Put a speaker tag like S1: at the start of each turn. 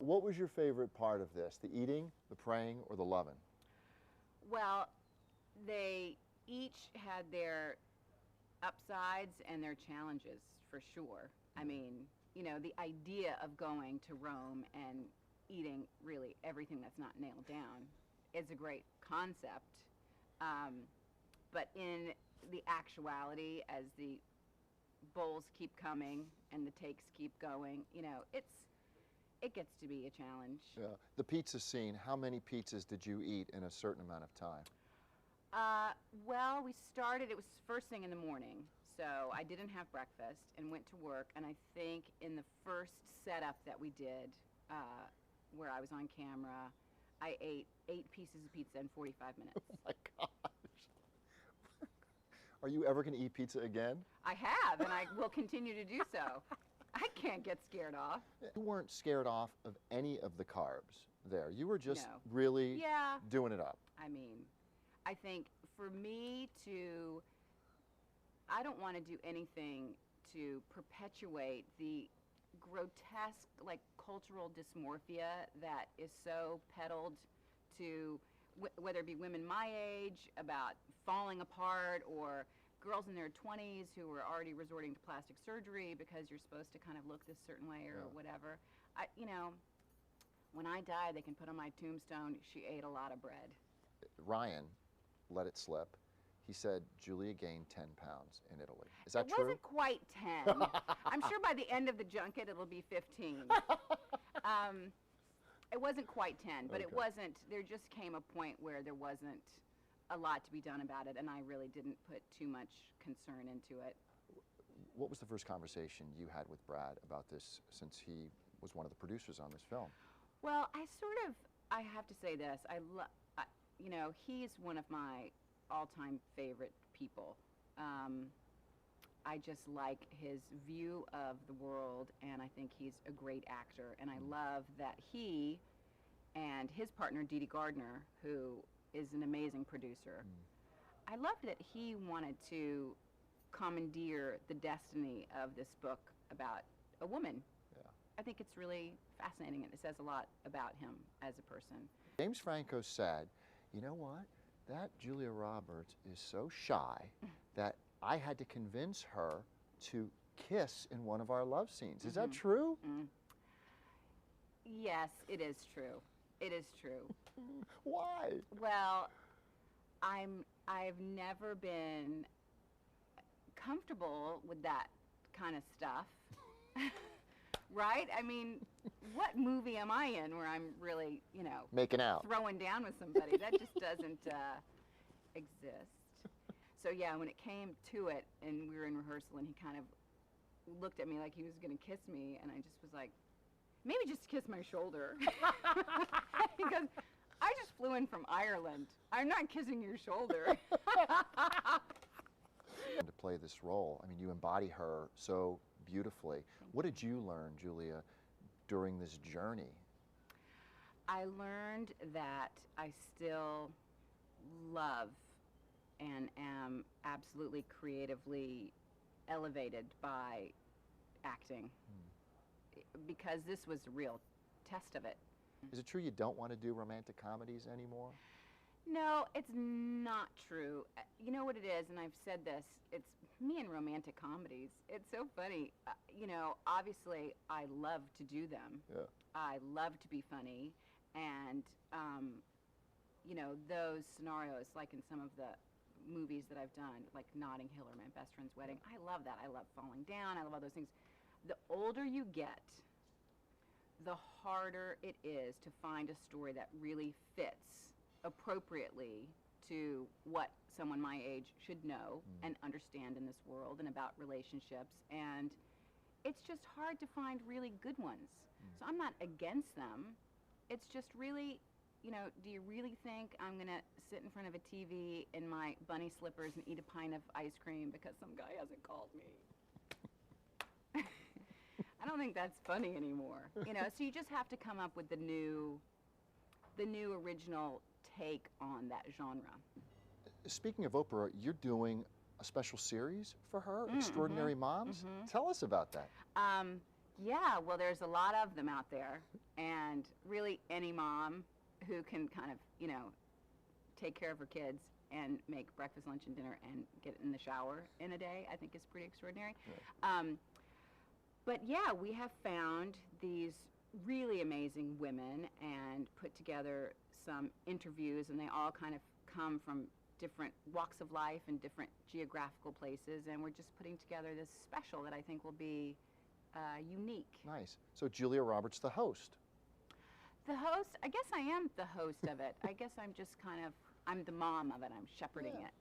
S1: what was your favorite part of this? The eating, the praying, or the loving?
S2: Well, they each had their upsides and their challenges, for sure. I mean, you know, the idea of going to Rome and eating really everything that's not nailed down is a great concept. But in the actuality, as the bowls keep coming and the takes keep going, you know, it gets to be a challenge.
S1: Yeah. The pizza scene, how many pizzas did you eat in a certain amount of time?
S2: Well, we started, it was first thing in the morning, so I didn't have breakfast and went to work, and I think in the first setup that we did, where I was on camera, I ate 8 pieces of pizza in 45 minutes.
S1: Oh my gosh. Are you ever going to eat pizza again?
S2: I have, and I will continue to do so. I can't get scared off.
S1: You weren't scared off of any of the carbs there. You were just
S2: No.
S1: really doing it up.
S2: I mean, I think for me I don't want to do anything to perpetuate the grotesque, like, cultural dysmorphia that is so peddled to, whether it be women my age, about falling apart, or girls in their 20s who are already resorting to plastic surgery because you're supposed to kind of look this certain way or whatever. You know, when I die, they can put on my tombstone, she ate a lot of bread.
S1: Ryan let it slip. He said Julia gained 10 pounds in Italy. Is that true?
S2: It wasn't quite 10. I'm sure by the end of the junket it'll be 15. It wasn't quite 10, but it wasn't, there just came a point where there wasn't a lot to be done about it, and I really didn't put too much concern into it.
S1: What was the first conversation you had with Brad about this, since he was one of the producers on this film?
S2: Well, I have to say this, you know, he's one of my all-time favorite people. I just like his view of the world, and I think he's a great actor, and I love that he and his partner Dee Dee Gardner, who is an amazing producer, I loved that he wanted to commandeer the destiny of this book about a woman.
S1: Yeah.
S2: I think it's really fascinating, and it says a lot about him as a person.
S1: James Franco said, you know what, that Julia Roberts is so shy that I had to convince her to kiss in one of our love scenes. Is that true?
S2: Yes, it is true. It is true.
S1: Why?
S2: Well, I've never been comfortable with that kind of stuff. Right? I mean, what movie am I in where I'm really, you know,
S1: making out,
S2: throwing down with somebody? That just doesn't exist. So yeah, when it came to it and we were in rehearsal and he kind of looked at me like he was going to kiss me, and I just was like, maybe just kiss my shoulder. Because I just flew in from Ireland. I'm not kissing your shoulder.
S1: To play this role, I mean, you embody her so beautifully. What did you learn, Julia, during this journey?
S2: I learned that I still love and am absolutely creatively elevated by acting, because this was a real test of it.
S1: Is it true you don't want to do romantic comedies anymore?
S2: No, it's not true. You know what it is, and I've said this, it's me and romantic comedies. It's so funny. You know, obviously I love to do them.
S1: Yeah.
S2: I love to be funny, and you know, those scenarios, like in some of the movies that I've done, like Notting Hill or My Best Friend's Wedding, I love that. I love falling down. I love all those things. The older you get, the harder it is to find a story that really fits appropriately to what someone my age should know and understand in this world and about relationships. And it's just hard to find really good ones. So I'm not against them. It's just really, you know, do you really think I'm gonna sit in front of a TV in my bunny slippers and eat a pint of ice cream because some guy hasn't called me? I don't think that's funny anymore. You know, so you just have to come up with the new original take on that genre.
S1: Speaking of Oprah, you're doing a special series for her, Extraordinary Moms. Tell us about that.
S2: Yeah, well, there's a lot of them out there, and really any mom who can kind of, take care of her kids and make breakfast, lunch, and dinner and get in the shower in a day, I think is pretty extraordinary.
S1: Right.
S2: But yeah, we have found these really amazing women and put together some interviews, and they all kind of come from different walks of life and different geographical places, and we're just putting together this special that I think will be unique.
S1: Nice. So Julia Roberts, the host.
S2: The host, I guess I am the host of it. I guess I'm just kind of, I'm the mom of it. I'm shepherding
S1: Yeah.
S2: it.